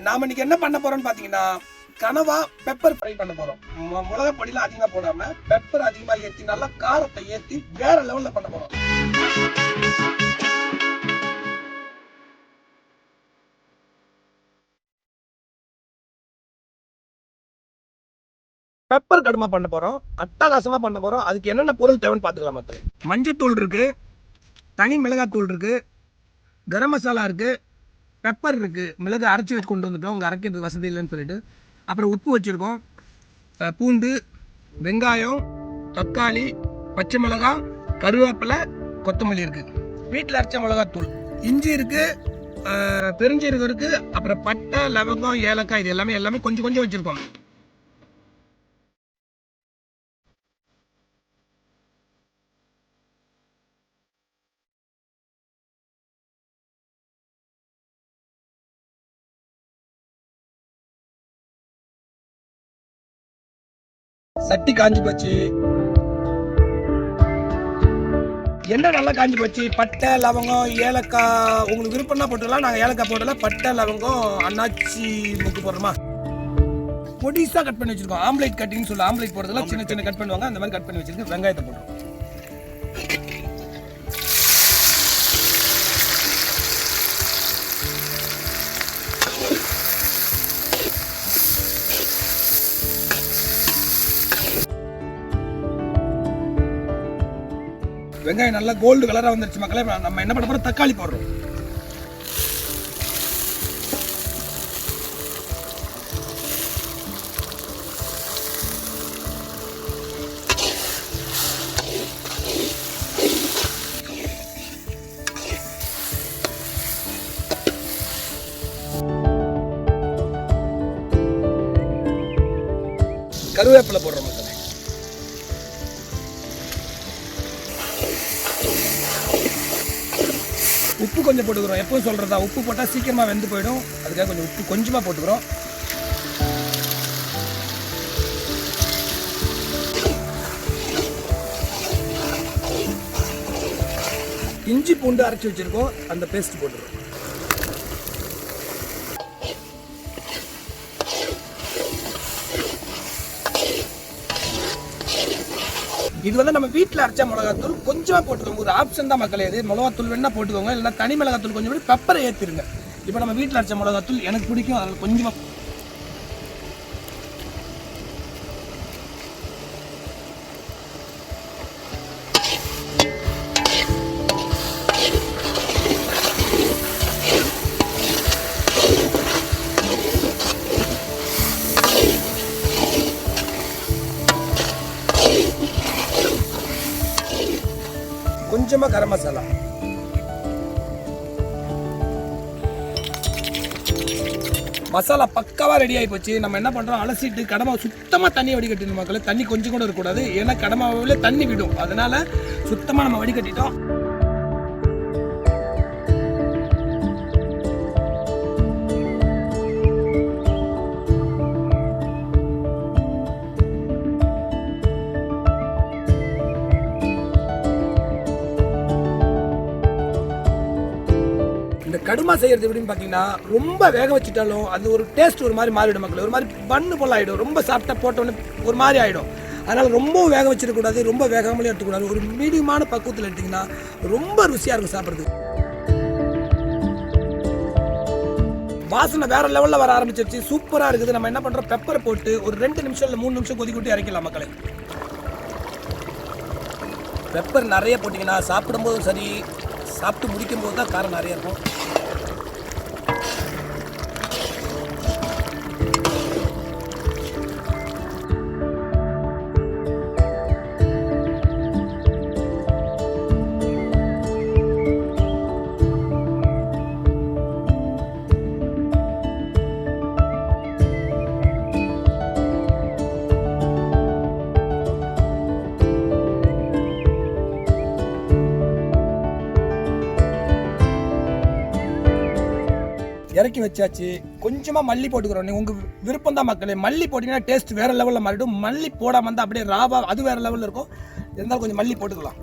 நாம இன்னைக்கு என்ன பண்ண போறோம்னு பாத்தீங்கன்னா கனவா பெப்பர் ஃப்ரை பண்ண போறோம். மிளகா பொடியில அதிகமா போடாம பெப்பர் அதிகமா ஏற்றி நல்லா காரத்தை ஏற்றி வேற லெவல்ல பண்ண போறோம். பெப்பர் கடுமா பண்ண போறோம், அட்டகாசமா பண்ண போறோம். அதுக்கு என்னென்ன பொருள் தேவைன்னு பாத்துக்கலாம். மக்கள், மஞ்சத்தூள் இருக்கு, தனி மிளகாத்தூள் இருக்கு, கரம் மசாலா இருக்கு, பெப்பர் இருக்கு, மிளகு அரைச்சி வச்சு கொண்டு வந்துட்டோம், உங்க அரைக்கிறது வசதி இல்லைன்னு சொல்லிட்டு. அப்புறம் உப்பு வச்சிருக்கோம், பூண்டு, வெங்காயம், தக்காளி, பச்சை மிளகாய், கருவேப்பிலை, கொத்தமல்லி இருக்கு, வீட்டில் அரைச்ச மிளகாத்தூள், இஞ்சி இருக்கு, பெருஞ்சீரகம் இருக்கு, அப்புறம் பட்டை, லவங்கம், ஏலக்காய், இது எல்லாமே கொஞ்சம் கொஞ்சம் வச்சிருக்கோம். சட்டி காஞ்சி போச்சு, எண்ணெய் நல்லா காஞ்சி போச்சு. பட்டை, லவங்கம், ஏலக்காய் உங்களுக்கு விருப்பம்னா போட்டுக்கலாம். நாங்கள் ஏலக்காய் போடல, பட்டை, லவங்கம், அன்னாச்சி முக்கு போடுறோமா. பொடிசா கட் பண்ணி வச்சிருக்கோம். ஆம்லேட் கட்டிங் சொல்ல, ஆம்லேட் போடுறதுல சின்ன சின்ன கட் பண்ணுவாங்க, அந்த மாதிரி கட் பண்ணி வச்சிருக்கு. வெங்காயத்தை போடுறோம். வெங்காயம் நல்லா கோல்டு கலரா வந்துருச்சு மக்களே. நம்ம என்ன பண்ண போறோம், தக்காளி போடுறோம். கருவேப்பிலை போடுறோம் மக்களே. உப்பு கொஞ்சம் போட்டுக்கிறோம். எப்பவும் சொல்றதா, உப்பு போட்டால் சீக்கிரமா வெந்து போயிடும், அதுக்காக கொஞ்சம் உப்பு கொஞ்சமா போட்டுக்கிறோம். இஞ்சி பூண்டு அரைச்சி வச்சிருக்கோம், அந்த பேஸ்ட் போட்டுக்கிறோம். இது வந்து நம்ம வீட்டில் அரைச்ச மிளகாத்தூள் கொஞ்சமாக போட்டுக்கோங்க. ஒரு ஆப்ஷன் தான் மக்களே, இது மிளகாத்தூள் வேணா போட்டுக்கோங்க, இல்லைன்னா தனி மிளகாத்தூள் கொஞ்சம் போய் பெப்பரை ஏற்றிருங்க. இப்போ நம்ம வீட்டில் அரைச்ச மிளகாத்தூள் எனக்கு பிடிக்கும், அதில் கொஞ்சமாக கொஞ்சமா கரம் மசாலா. மசாலா பக்காவா ரெடி ஆகி போச்சு. நம்ம என்ன பண்றோம், அலசிட்டு கடமை சுத்தமா தண்ணி வடிகட்டிடணும் மக்களே. தண்ணி கொஞ்சம் கூட இருக்கக்கூடாது, ஏன்னா கடமாவில தண்ணி விடும், அதனால சுத்தமா நம்ம வடிகட்டிட்டோம். இந்த கடுமா செய்யறது எப்படின்னு பார்த்தீங்கன்னா, ரொம்ப வேக வச்சுட்டாலும் அது ஒரு டேஸ்ட் ஒரு மாதிரி மாறிடும் மக்கள். ஒரு மாதிரி பண்ணு போல ஆகிடும், ரொம்ப சாப்பிட்டா போட்டோன்னு ஒரு மாதிரி ஆகிடும். அதனால் ரொம்ப வேக வச்சிடக்கூடாது, ரொம்ப வேகாமலே எடுத்துக்கூடாது. ஒரு மீடியமான பக்குவத்தில் எடுத்திங்கன்னா ரொம்ப ருசியாக இருக்கும் சாப்பிட்றதுக்கு. வாசனை வேற லெவலில் வர ஆரம்பிச்சிருச்சு, சூப்பராக இருக்குது. நம்ம என்ன பண்ணுறோம், பெப்பரை போட்டு ஒரு 2 நிமிஷம் இல்லை 3 நிமிஷம் கொதிக்க விட்டு இறக்கலாம் மக்களே. பெப்பர் நிறைய போட்டிங்கன்னா சாப்பிடும்போதும் சரி, சாப்பிட்டு முடிக்கும் போது தான் காரம் நிறைய இருக்கும். இறக்கி வச்சாச்சு. கொஞ்சமா மல்லி போட்டுக்கிறோம், உங்க விருப்பம் தான் மக்களே. மல்லி போட்டீங்கன்னா டேஸ்ட் வேற லெவல்ல மாறிடும். மல்லி போடாம இருந்தா அப்படியே ராவா அது வேற லெவல்ல இருக்கும். இருந்தாலும் கொஞ்சம் மல்லி போட்டுக்கலாம்.